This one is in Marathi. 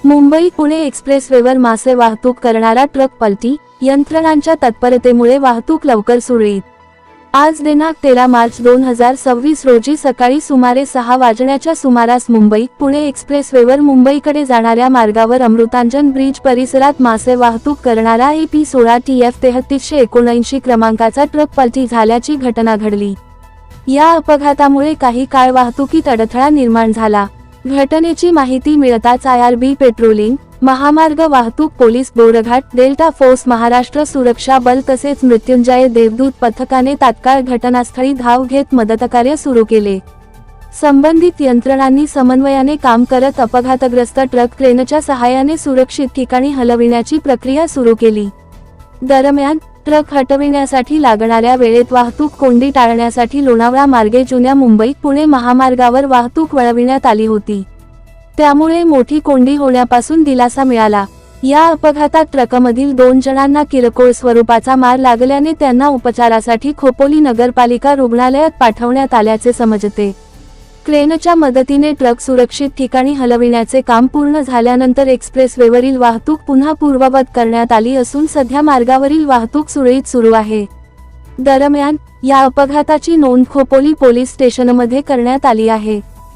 मुंबई पुणे एक्सप्रेसवेवर मासे वाहतूक करणारा ट्रक पलटी, यंत्रणांच्या तत्परतेमुळे वाहतूक लवकर सुरळीत। आज दिनांक 13 मार्च 2026 रोजी सकाळी सुमारे 6 वाजण्याच्या सुमारास मुंबई पुणे एक्सप्रेसवेवर मुंबईकडे जाणाऱ्या मार्गावर अमृतांजन ब्रिज परिसरात मासे वाहतूक करणारा AP16 TF 3379 क्रमांकाचा ट्रक पलटी झाल्याची घटना घडली। या अपघातामुळे काही काळ वाहतुकीत अडथळा निर्माण झाला। घटनेची माहिती मिळताच IRB पेट्रोलिंग, महामार्ग वाहतूक police Borghat, delta force, Maharashtra सुरक्षा बल तसेच मृत्युंजय देवदूत पथकाने तात्काळ घटनास्थळी धाव घेत मदतकार्य सुरू केले। संबंधित यंत्रणांनी समन्वयाने काम करत अपघातग्रस्त ट्रक क्रेनच्या सहाय्याने सुरक्षित ठिकाणी हलविण्याची प्रक्रिया सुरू केली। दरम्यान ट्रक हटविण्यासाठी लागणाऱ्या वेळेत वाहतूक कोंडी टाळण्यासाठी लोणावळा मार्गे जुन्या मुंबई पुणे महामार्गावर वाहतूक वळविण्यात आली होती। त्यामुळे मोठी कोंडी होण्यापासून दिलासा मिळाला। या अपघातात ट्रकमधील 2 जणांना किरकोळ स्वरूपाचा मार लागल्याने त्यांना उपचारासाठी खोपोली नगरपालिका रुग्णालयात पाठवण्यात आल्याचे समजते। क्रेनच्या मदतीने ट्रक सुरक्षित ठिकाणी हलविण्याचे काम पूर्ण झाल्यानंतर एक्सप्रेसवेवरील वाहतूक पुन्हा पूर्ववत करण्यात आली असून सध्या मार्गावरील वाहतूक सुरळीत सुरू आहे। दरम्यान या अपघाताची नोंद खोपोली पोलीस स्टेशनमध्ये करण्यात आली आहे।